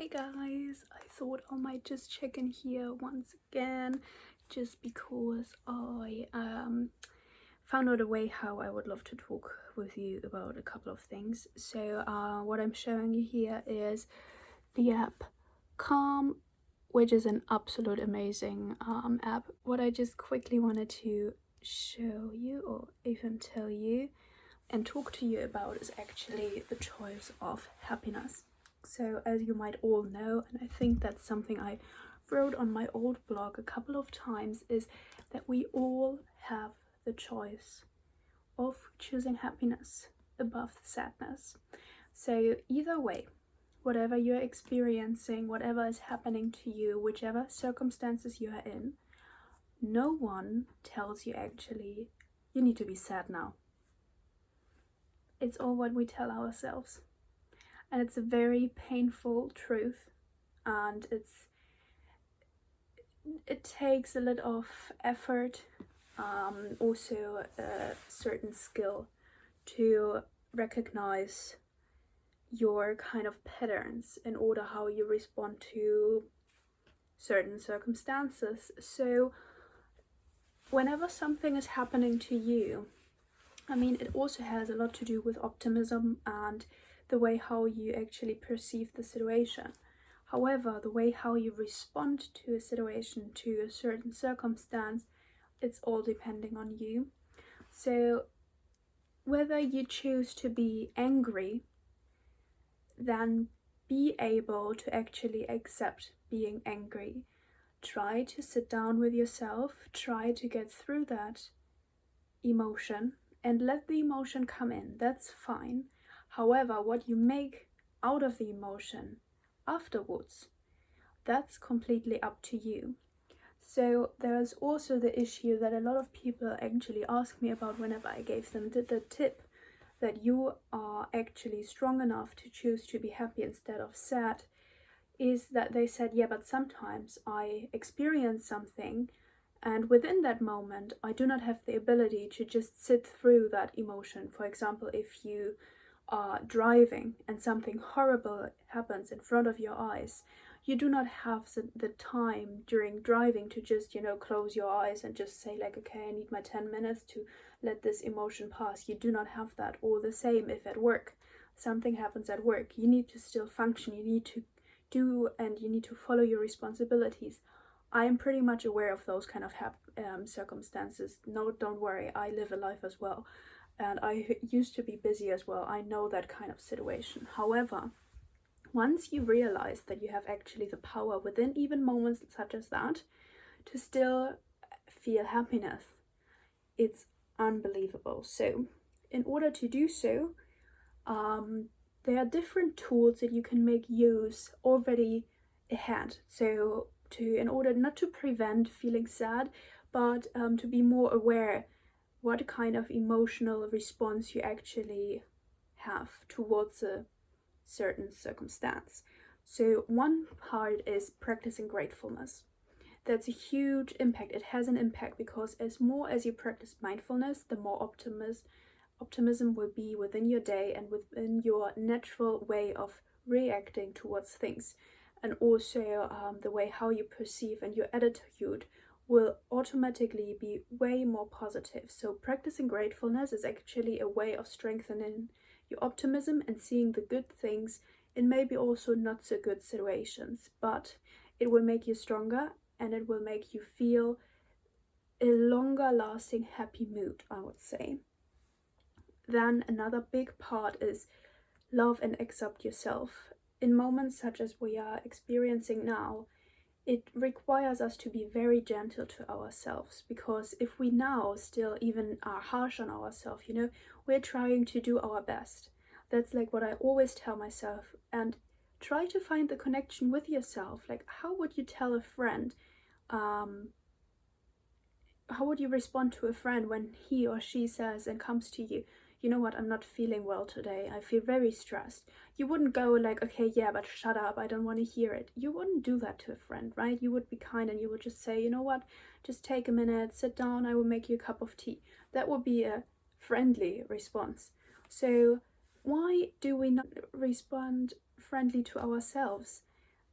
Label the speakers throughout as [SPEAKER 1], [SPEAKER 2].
[SPEAKER 1] Hey guys, I thought I might just check in here once again just because I found out a way how I would love to talk with you about a couple of things. So what I'm showing you here is the app Calm, which is an absolute amazing app. What I just quickly wanted to show you or even tell you and talk to you about is actually the choice of happiness. So as you might all know, and I think that's something I wrote on my old blog a couple of times, is that we all have the choice of choosing happiness above the sadness. So either way, whatever you're experiencing, whatever is happening to you, whichever circumstances you are in, no one tells you actually you need to be sad now. It's all what we tell ourselves. And it's a very painful truth, and it takes a lot of effort, also a certain skill to recognize your kind of patterns in order how you respond to certain circumstances. So whenever something is happening to you, I mean, it also has a lot to do with optimism and the way how you actually perceive the situation. However, the way how you respond to a situation, to a certain circumstance, it's all depending on you. So whether you choose to be angry, then be able to actually accept being angry. Try to sit down with yourself, try to get through that emotion and let the emotion come in. That's fine. However, what you make out of the emotion afterwards, that's completely up to you. So there's also the issue that a lot of people actually ask me about whenever I gave them the tip that you are actually strong enough to choose to be happy instead of sad, is that they said, yeah, but sometimes I experience something and within that moment, I do not have the ability to just sit through that emotion. For example, if you are driving and something horrible happens in front of your eyes, you do not have the time during driving to just, close your eyes and just say like, okay, I need my 10 minutes to let this emotion pass. You do not have that. Or the same if at work, something happens at work, you need to still function. You need to do and you need to follow your responsibilities. I am pretty much aware of those kind of circumstances. No, don't worry, I live a life as well. And I used to be busy as well. I know that kind of situation. However, once you realize that you have actually the power within even moments such as that to still feel happiness, it's unbelievable. So in order to do so, there are different tools that you can make use already ahead. So in order not to prevent feeling sad, but to be more aware what kind of emotional response you actually have towards a certain circumstance. So one part is practicing gratefulness. That's a huge impact. It has an impact because as more as you practice mindfulness, the more optimism will be within your day and within your natural way of reacting towards things. And also the way how you perceive and your attitude will automatically be way more positive. So practicing gratefulness is actually a way of strengthening your optimism and seeing the good things in maybe also not so good situations, but it will make you stronger and it will make you feel a longer lasting happy mood, I would say. Then another big part is love and accept yourself. In moments such as we are experiencing now, it requires us to be very gentle to ourselves, because if we now still even are harsh on ourselves, we're trying to do our best. That's like what I always tell myself. And try to find the connection with yourself. Like, how would you tell a friend, how would you respond to a friend when he or she says and comes to you, you know what, I'm not feeling well today, I feel very stressed. You wouldn't go like, okay, yeah, but shut up, I don't want to hear it. You wouldn't do that to a friend, right? You would be kind and you would just say, you know what, just take a minute, sit down, I will make you a cup of tea. That would be a friendly response. So why do we not respond friendly to ourselves?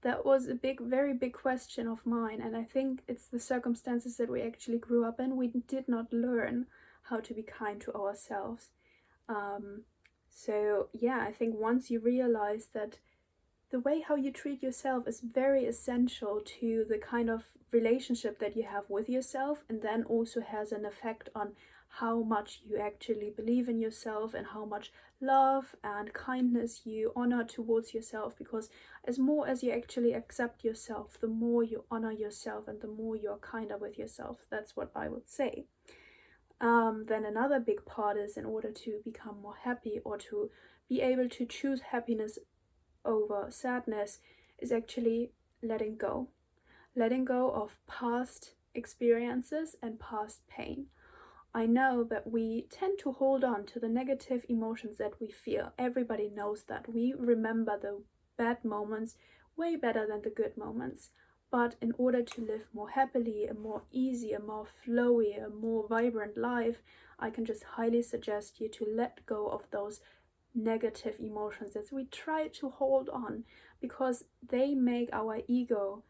[SPEAKER 1] that was a very big question of mine, and I think it's the circumstances that we actually grew up in. We did not learn how to be kind to ourselves. So yeah, I think once you realize that the way how you treat yourself is very essential to the kind of relationship that you have with yourself, and then also has an effect on how much you actually believe in yourself and how much love and kindness you honor towards yourself. Because as more as you actually accept yourself, the more you honor yourself and the more you're kinder with yourself. That's what I would say. Then another big part is, in order to become more happy or to be able to choose happiness over sadness, is actually letting go. Letting go of past experiences and past pain. I know that we tend to hold on to the negative emotions that we feel. Everybody knows that. We remember the bad moments way better than the good moments. But in order to live more happily, a more easy, a more flowy, a more vibrant life, I can just highly suggest you to let go of those negative emotions that we try to hold on, because they make our ego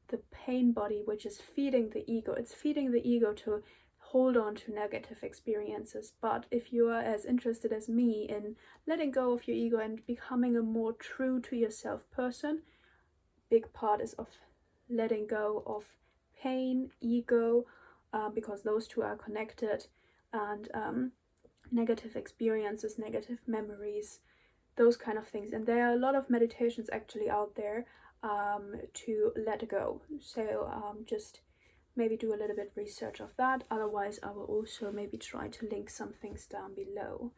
[SPEAKER 1] the pain body, which is feeding the ego. It's feeding the ego to hold on to negative experiences. But if you are as interested as me in letting go of your ego and becoming a more true to yourself person, big part is of letting go of pain, ego, because those two are connected, and negative experiences, negative memories, those kind of things. And there are a lot of meditations actually out there to let go. So just maybe do a little bit research of that. Otherwise, I will also maybe try to link some things down below.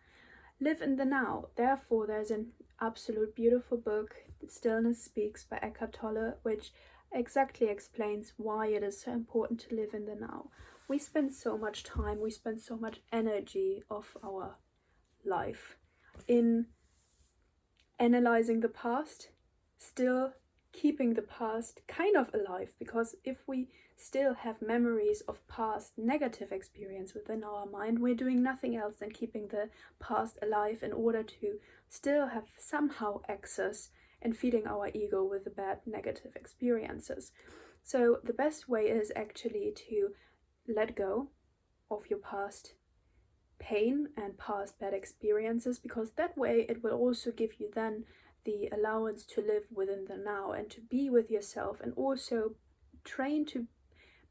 [SPEAKER 1] Live in the now. Therefore, there's an absolute beautiful book, Stillness Speaks by Eckhart Tolle, which exactly explains why it is so important to live in the now. We spend so much time, we spend so much energy of our life in analyzing the past, still keeping the past kind of alive, because if we still have memories of past negative experience within our mind, we're doing nothing else than keeping the past alive in order to still have somehow access and feeding our ego with the bad negative experiences. So the best way is actually to let go of your past pain and past bad experiences, because that way it will also give you then the allowance to live within the now and to be with yourself. And also train to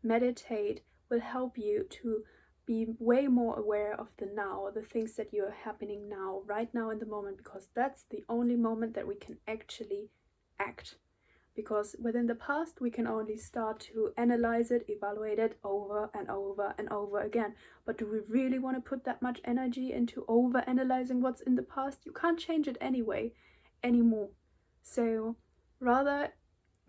[SPEAKER 1] meditate will help you to be way more aware of the now, the things that are happening now, right now in the moment, because that's the only moment that we can actually act. Because within the past we can only start to analyze it, evaluate it over and over and over again. But do we really want to put that much energy into over analyzing what's in the past? You can't change it anymore. So rather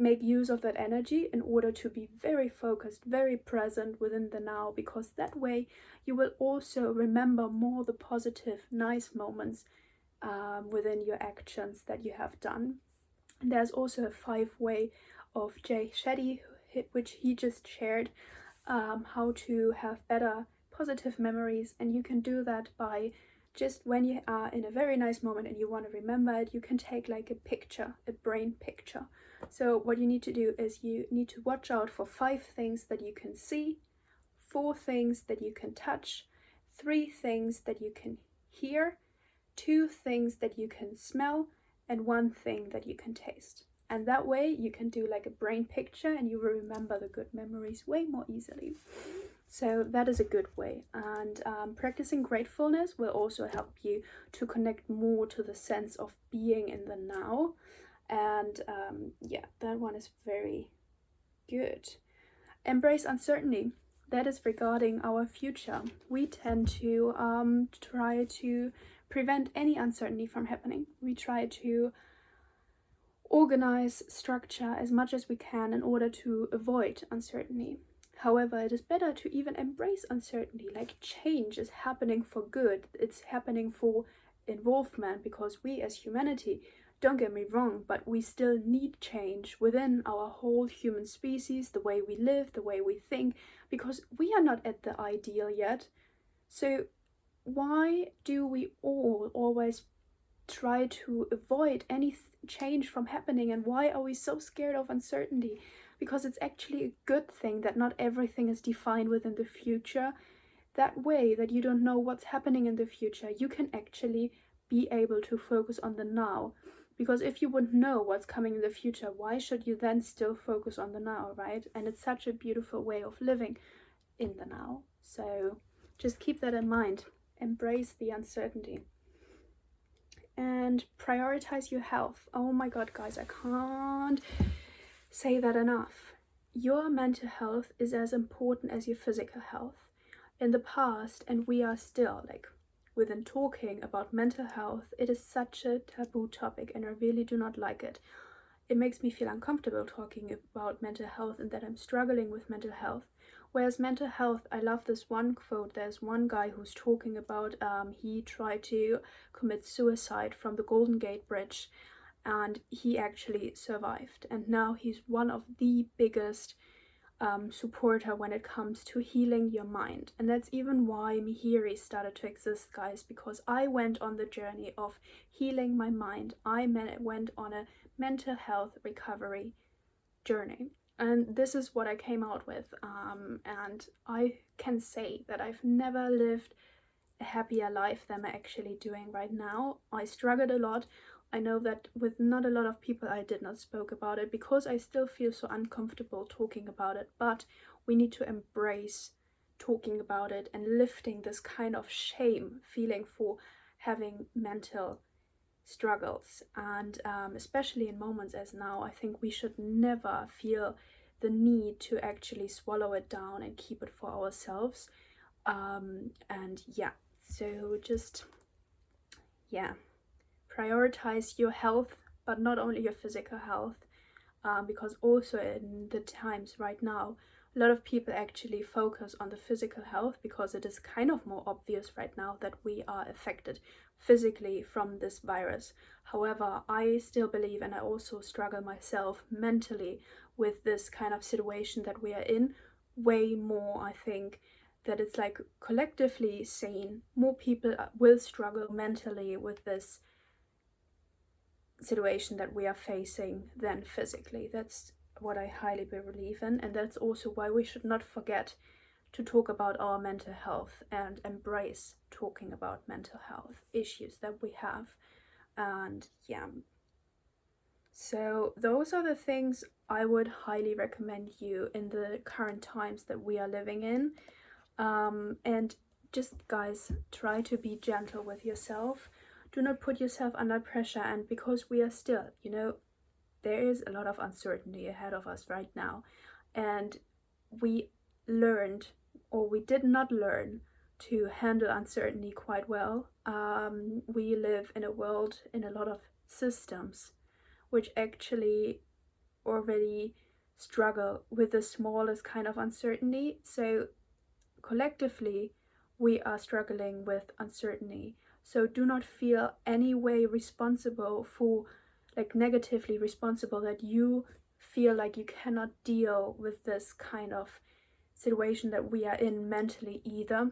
[SPEAKER 1] make use of that energy in order to be very focused, very present within the now, because that way you will also remember more the positive, nice moments within your actions that you have done. And there's also a 5-way of Jay Shetty, which he just shared, how to have better positive memories. And you can do that by just when you are in a very nice moment and you want to remember it, you can take like a picture, a brain picture. So what you need to do is you need to watch out for 5 things that you can see, 4 things that you can touch, 3 things that you can hear, 2 things that you can smell, and 1 thing that you can taste. And that way you can do like a brain picture and you will remember the good memories way more easily. So that is a good way. And practicing gratefulness will also help you to connect more to the sense of being in the now. And yeah, that one is very good. Embrace uncertainty. That is regarding our future. We tend to try to prevent any uncertainty from happening. We try to organize structure as much as we can in order to avoid uncertainty. However, it is better to even embrace uncertainty, like change is happening for good. It's happening for involvement, because we as humanity, don't get me wrong, but we still need change within our whole human species, the way we live, the way we think, because we are not at the ideal yet. So why do we all always try to avoid change from happening, and why are we so scared of uncertainty? Because it's actually a good thing that not everything is defined within the future. That way, that you don't know what's happening in the future, you can actually be able to focus on the now. Because if you wouldn't know what's coming in the future, why should you then still focus on the now, right? And it's such a beautiful way of living in the now. So just keep that in mind. Embrace the uncertainty. And prioritize your health. Oh my god, guys, I can't say that enough. Your mental health is as important as your physical health. In the past, and we are still, like, within talking about mental health, it is such a taboo topic, and I really do not like it. It makes me feel uncomfortable talking about mental health and that I'm struggling with mental health. Whereas mental health, I love this one quote. There's one guy who's talking about he tried to commit suicide from the Golden Gate Bridge, and he actually survived. And now he's one of the biggest supporter when it comes to healing your mind. And that's even why MeHeRe started to exist, guys, because I went on the journey of healing my mind. I went on a mental health recovery journey, and this is what I came out with, and I can say that I've never lived a happier life than I'm actually doing right now. I struggled a lot. I know that with not a lot of people I did not spoke about it because I still feel so uncomfortable talking about it, but we need to embrace talking about it and lifting this kind of shame feeling for having mental struggles. And especially in moments as now, I think we should never feel the need to actually swallow it down and keep it for ourselves. And yeah, so just, yeah, prioritize your health, but not only your physical health, because also in the times right now, a lot of people actually focus on the physical health because it is kind of more obvious right now that we are affected physically from this virus. However, I still believe, and I also struggle myself mentally with this kind of situation that we are in, way more. I think that it's like collectively sane, more people will struggle mentally with this situation that we are facing than physically. That's what I highly believe in, and that's also why we should not forget to talk about our mental health and embrace talking about mental health issues that we have. And yeah, so those are the things I would highly recommend you in the current times that we are living in. And just, guys, try to be gentle with yourself. Do not put yourself under pressure. And because we are still, there is a lot of uncertainty ahead of us right now, and we learned, or we did not learn, to handle uncertainty quite well. We live in a world in a lot of systems which actually already struggle with the smallest kind of uncertainty. So collectively we are struggling with uncertainty. So do not feel any way responsible for, like, negatively responsible, that you feel like you cannot deal with this kind of situation that we are in mentally either.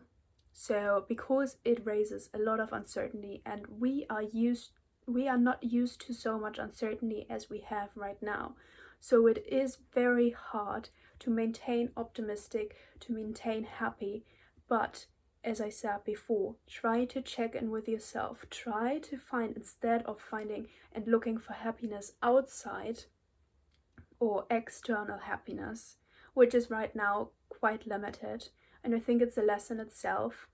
[SPEAKER 1] So because it raises a lot of uncertainty, and we are not used to so much uncertainty as we have right now. So it is very hard to maintain optimistic, to maintain happy. But as I said before, try to check in with yourself. Try to find, instead of finding and looking for happiness outside or external happiness, which is right now quite limited. And I think it's a lesson itself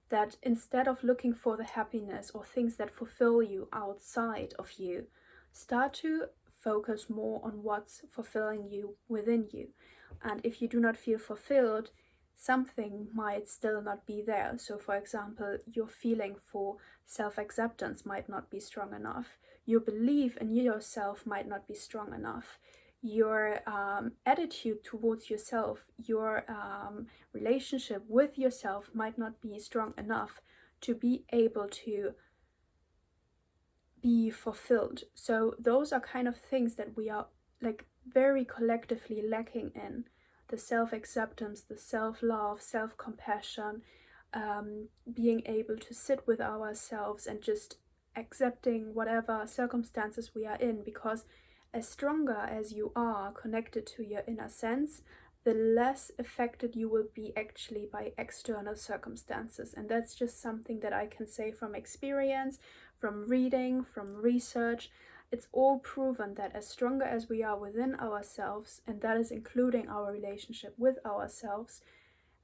[SPEAKER 1] that instead of looking for the happiness or things that fulfill you outside of you, start to focus more on what's fulfilling you within you. And if you do not feel fulfilled, something might still not be there. So for example, your feeling for self-acceptance might not be strong enough. Your belief in yourself might not be strong enough. Your attitude towards yourself, your relationship with yourself might not be strong enough to be able to be fulfilled. So those are kind of things that we are, like, very collectively lacking in: the self-acceptance, the self-love, self-compassion, being able to sit with ourselves and just accepting whatever circumstances we are in, because as stronger as you are connected to your inner sense, the less affected you will be actually by external circumstances. And that's just something that I can say from experience, from reading, from research. It's all proven that as stronger as we are within ourselves, and that is including our relationship with ourselves,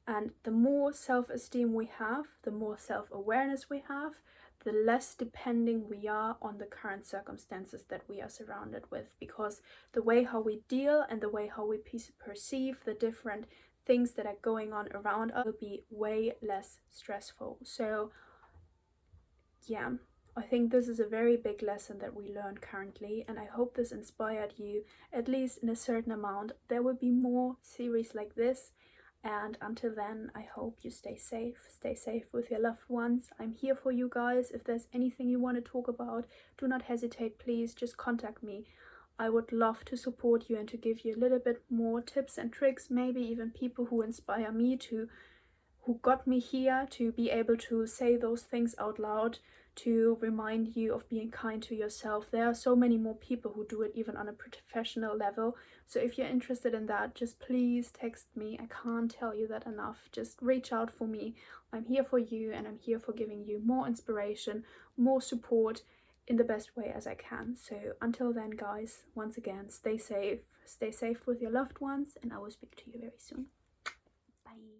[SPEAKER 1] and the more self-esteem we have, the more self-awareness we have, the less depending we are on the current circumstances that we are surrounded with, because the way how we deal and the way how we perceive the different things that are going on around us will be way less stressful. So yeah, I think this is a very big lesson that we learn currently, and I hope this inspired you at least in a certain amount. There will be more series like this. And until then, I hope you stay safe with your loved ones. I'm here for you guys. If there's anything you want to talk about, do not hesitate, please just contact me. I would love to support you and to give you a little bit more tips and tricks, maybe even people who inspire me to, who got me here, to be able to say those things out loud, to remind you of being kind to yourself. There are so many more people who do it even on a professional level. So if you're interested in that, just please text me. I can't tell you that enough. Just reach out for me. I'm here for you, and I'm here for giving you more inspiration, more support in the best way as I can. So until then, guys, once again, stay safe with your loved ones, and I will speak to you very soon. Bye.